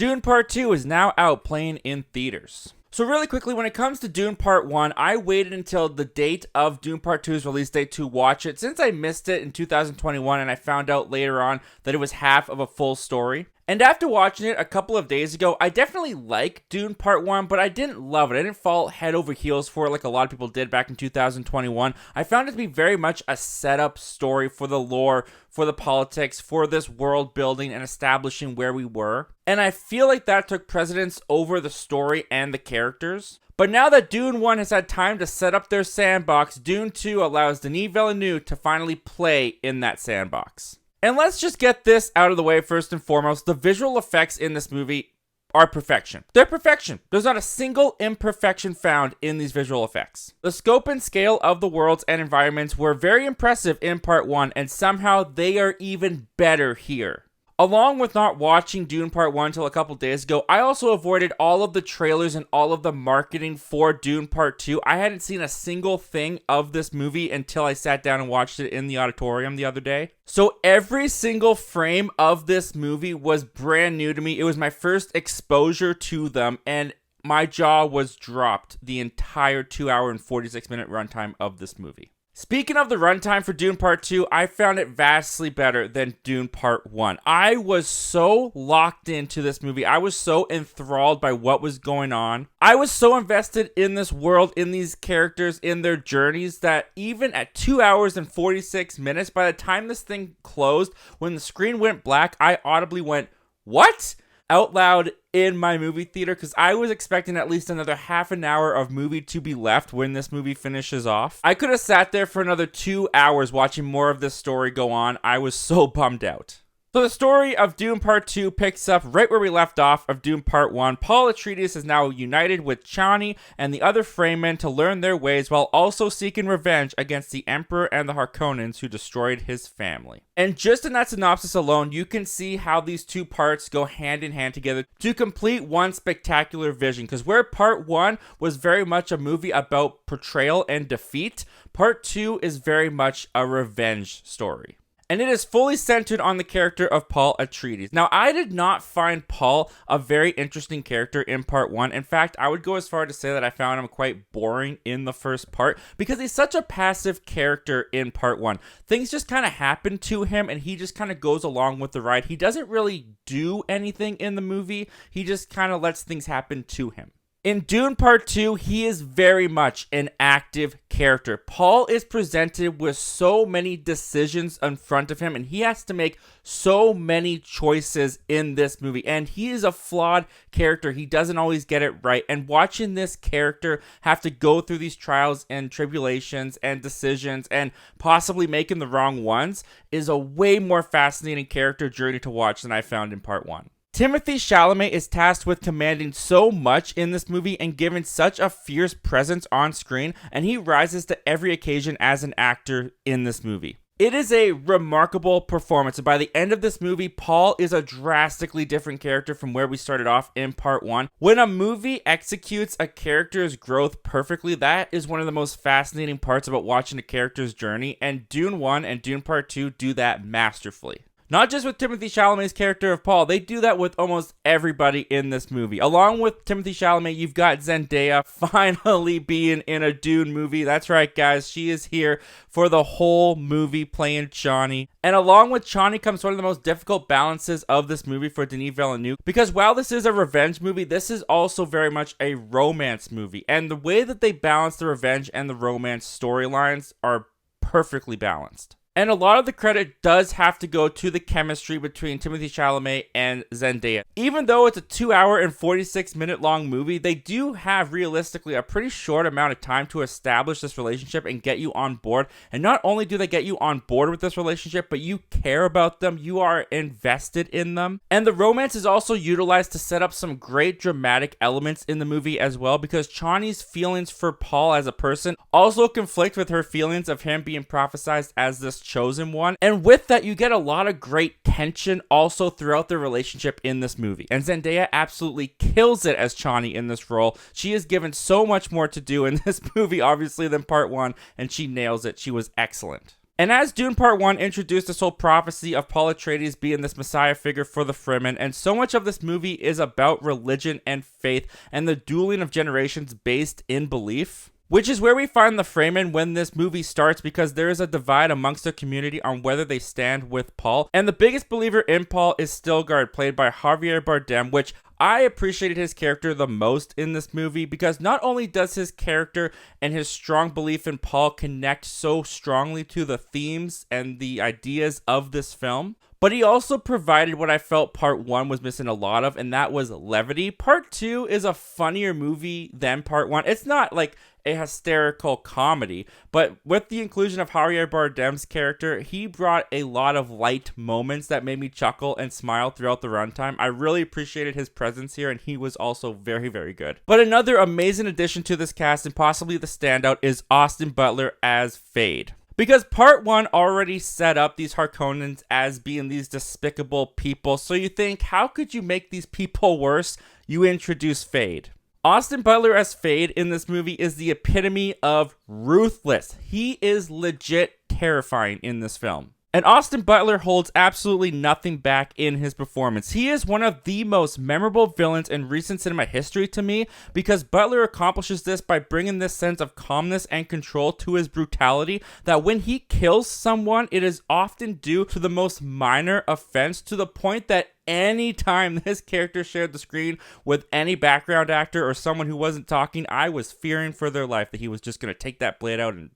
Dune Part 2 is now out playing in theaters. So really quickly, when it comes to Dune Part 1, I waited until the date of Dune Part 2's release date to watch it, since I missed it in 2021 and I found out later on that it was half of a full story. And after watching it a couple of days ago, I definitely like Dune Part 1, but I didn't love it. I didn't fall head over heels for it like a lot of people did back in 2021. I found it to be very much a setup story for the lore, for the politics, for this world building and establishing where we were. And I feel like that took precedence over the story and the characters. But now that Dune 1 has had time to set up their sandbox, Dune 2 allows Denis Villeneuve to finally play in that sandbox. And let's just get this out of the way first and foremost. The visual effects in this movie are perfection. They're perfection. There's not a single imperfection found in these visual effects. The scope and scale of the worlds and environments were very impressive in Part 1, and somehow they are even better here. Along with not watching Dune Part 1 until a couple days ago, I also avoided all of the trailers and all of the marketing for Dune Part 2. I hadn't seen a single thing of this movie until I sat down and watched it in the auditorium the other day. So every single frame of this movie was brand new to me. It was my first exposure to them, and my jaw was dropped the entire 2-hour and 46-minute runtime of this movie. Speaking of the runtime for Dune Part 2, I found it vastly better than Dune Part 1. I was so locked into this movie. I was so enthralled by what was going on. I was so invested in this world, in these characters, in their journeys, that even at 2 hours and 46 minutes, by the time this thing closed, when the screen went black, I audibly went, "What?" out loud in my movie theater, because I was expecting at least another half an hour of movie to be left when this movie finishes off. I could have sat there for another 2 hours watching more of this story go on. I was so bummed out. So the story of Dune Part 2 picks up right where we left off of Dune Part 1. Paul Atreides is now united with Chani and the other Fremen to learn their ways, while also seeking revenge against the Emperor and the Harkonnens who destroyed his family. And just in that synopsis alone, you can see how these two parts go hand in hand together to complete one spectacular vision. Because where Part 1 was very much a movie about portrayal and defeat, Part 2 is very much a revenge story. And it is fully centered on the character of Paul Atreides. Now, I did not find Paul a very interesting character in Part 1. In fact, I would go as far to say that I found him quite boring in the first part, because he's such a passive character in Part 1. Things just kind of happen to him, and he just kind of goes along with the ride. He doesn't really do anything in the movie. He just kind of lets things happen to him. In Dune Part 2, he is very much an active character. Paul is presented with so many decisions in front of him, and he has to make so many choices in this movie. And he is a flawed character. He doesn't always get it right. And watching this character have to go through these trials and tribulations and decisions and possibly making the wrong ones is a way more fascinating character journey to watch than I found in Part 1. Timothée Chalamet is tasked with commanding so much in this movie and given such a fierce presence on screen, and he rises to every occasion as an actor in this movie. It is a remarkable performance, and by the end of this movie, Paul is a drastically different character from where we started off in Part 1. When a movie executes a character's growth perfectly, that is one of the most fascinating parts about watching a character's journey, and Dune 1 and Dune Part 2 do that masterfully. Not just with Timothée Chalamet's character of Paul, they do that with almost everybody in this movie. Along with Timothée Chalamet, you've got Zendaya finally being in a Dune movie. That's right, guys. She is here for the whole movie playing Chani. And along with Chani comes one of the most difficult balances of this movie for Denis Villeneuve. Because while this is a revenge movie, this is also very much a romance movie. And the way that they balance the revenge and the romance storylines are perfectly balanced. And a lot of the credit does have to go to the chemistry between Timothée Chalamet and Zendaya. Even though it's a 2-hour and 46-minute long movie, they do have realistically a pretty short amount of time to establish this relationship and get you on board. And not only do they get you on board with this relationship, but you care about them, you are invested in them. And the romance is also utilized to set up some great dramatic elements in the movie as well, because Chani's feelings for Paul as a person also conflict with her feelings of him being prophesized as this chosen one. And with that, you get a lot of great tension also throughout the relationship in this movie. And Zendaya absolutely kills it as Chani in this role. She is given so much more to do in this movie, obviously, than Part 1, and she nails it. She was excellent. And as Dune Part 1 introduced this whole prophecy of Paul Atreides being this messiah figure for the Fremen, and so much of this movie is about religion and faith and the dueling of generations based in belief, which is where we find the Fremen when this movie starts, because there is a divide amongst the community on whether they stand with Paul. And the biggest believer in Paul is Stilgar, played by Javier Bardem, which I appreciated his character the most in this movie, because not only does his character and his strong belief in Paul connect so strongly to the themes and the ideas of this film, but he also provided what I felt Part 1 was missing a lot of, and that was levity. Part 2 is a funnier movie than Part 1. It's not like a hysterical comedy, but with the inclusion of Javier Bardem's character, he brought a lot of light moments that made me chuckle and smile throughout the runtime. I really appreciated his presence here, and he was also very, very good. But another amazing addition to this cast, and possibly the standout, is Austin Butler as Fade. Because Part 1 already set up these Harkonnens as being these despicable people, so you think, how could you make these people worse? You introduce Fade. Austin Butler as Fade in this movie is the epitome of ruthless. He is legit terrifying in this film. And Austin Butler holds absolutely nothing back in his performance. He is one of the most memorable villains in recent cinema history to me, because Butler accomplishes this by bringing this sense of calmness and control to his brutality, that when he kills someone, it is often due to the most minor offense, to the point that any time this character shared the screen with any background actor or someone who wasn't talking, I was fearing for their life that he was just going to take that blade out and...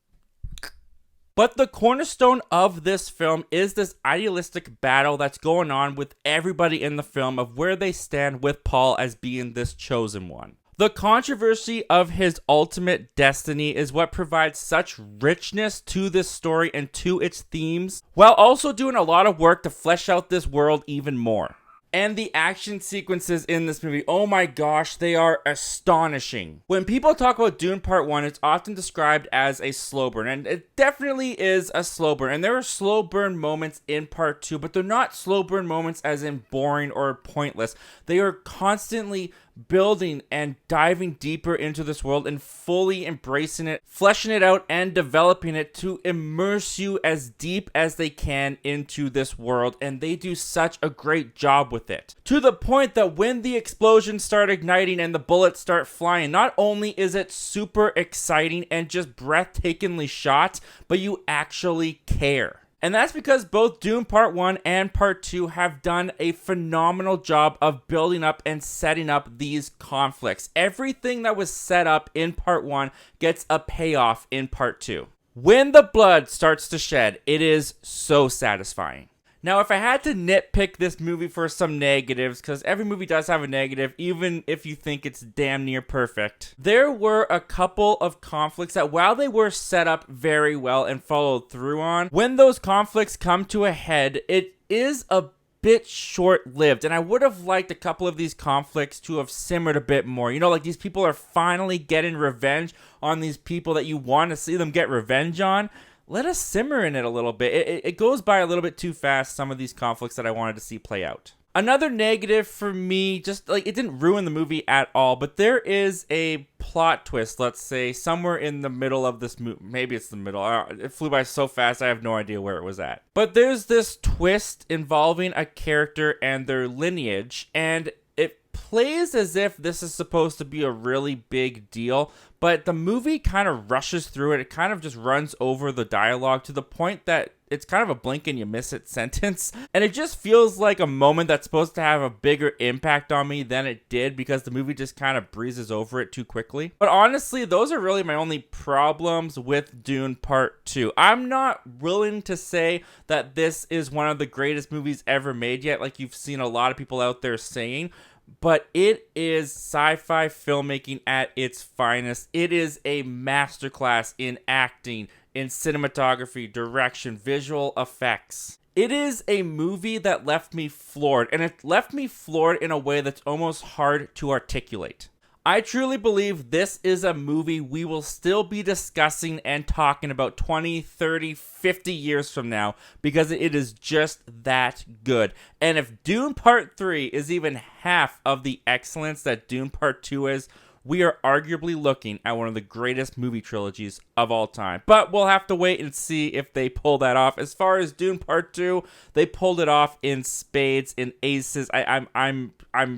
But the cornerstone of this film is this idealistic battle that's going on with everybody in the film of where they stand with Paul as being this chosen one. The controversy of his ultimate destiny is what provides such richness to this story and to its themes, while also doing a lot of work to flesh out this world even more. And the action sequences in this movie, oh my gosh, they are astonishing. When people talk about Dune Part 1, it's often described as a slow burn, and it definitely is a slow burn. And there are slow burn moments in Part 2, but they're not slow burn moments as in boring or pointless. They are constantly building and diving deeper into this world and fully embracing it, fleshing it out, and developing it to immerse you as deep as they can into this world. And they do such a great job with it, to the point that when the explosions start igniting and the bullets start flying, not only is it super exciting and just breathtakingly shot, but you actually care. And that's because both Dune Part 1 and Part 2 have done a phenomenal job of building up and setting up these conflicts. Everything that was set up in Part 1 gets a payoff in Part 2. When the blood starts to shed, it is so satisfying. Now, if I had to nitpick this movie for some negatives, because every movie does have a negative, even if you think it's damn near perfect, there were a couple of conflicts that, while they were set up very well and followed through on, when those conflicts come to a head, it is a bit short-lived, and I would have liked a couple of these conflicts to have simmered a bit more. You know, like these people are finally getting revenge on these people that you want to see them get revenge on. Let us simmer in it a little bit. It goes by a little bit too fast, some of these conflicts that I wanted to see play out. Another negative for me, just like, it didn't ruin the movie at all, but there is a plot twist, let's say, somewhere in the middle of this movie. Maybe it's the middle. It flew by so fast, I have no idea where it was at. But there's this twist involving a character and their lineage, and it plays as if this is supposed to be a really big deal, but the movie kind of rushes through it. It kind of just runs over the dialogue to the point that it's kind of a blink and you miss it sentence. And it just feels like a moment that's supposed to have a bigger impact on me than it did, because the movie just kind of breezes over it too quickly. But honestly, those are really my only problems with Dune Part 2. I'm not willing to say that this is one of the greatest movies ever made yet, like you've seen a lot of people out there saying, but it is sci-fi filmmaking at its finest. It is a masterclass in acting, in cinematography, direction, visual effects. It is a movie that left me floored, and it left me floored in a way that's almost hard to articulate. I truly believe this is a movie we will still be discussing and talking about 20, 30, 50 years from now, because it is just that good. And if Dune Part 3 is even half of the excellence that Dune Part 2 is, we are arguably looking at one of the greatest movie trilogies of all time. But we'll have to wait and see if they pull that off. As far as Dune Part 2, they pulled it off in spades, in aces. I'm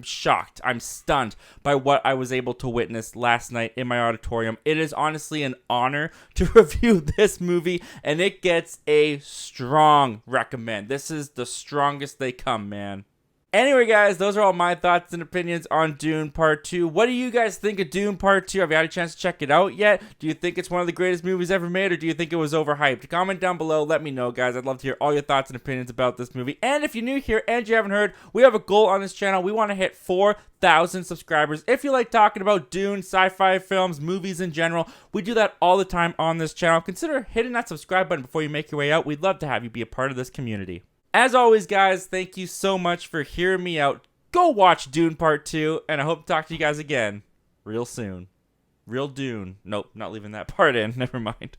shocked. I'm stunned by what I was able to witness last night in my auditorium. It is honestly an honor to review this movie, and it gets a strong recommend. This is the strongest they come, man. Anyway, guys, those are all my thoughts and opinions on Dune Part 2. What do you guys think of Dune Part 2? Have you had a chance to check it out yet? Do you think it's one of the greatest movies ever made, or do you think it was overhyped? Comment down below. Let me know, guys. I'd love to hear all your thoughts and opinions about this movie. And if you're new here and you haven't heard, we have a goal on this channel. We want to hit 4,000 subscribers. If you like talking about Dune, sci-fi films, movies in general, we do that all the time on this channel. Consider hitting that subscribe button before you make your way out. We'd love to have you be a part of this community. As always, guys, thank you so much for hearing me out. Go watch Dune Part 2, and I hope to talk to you guys again real soon. Real Dune. Nope, not leaving that part in. Never mind.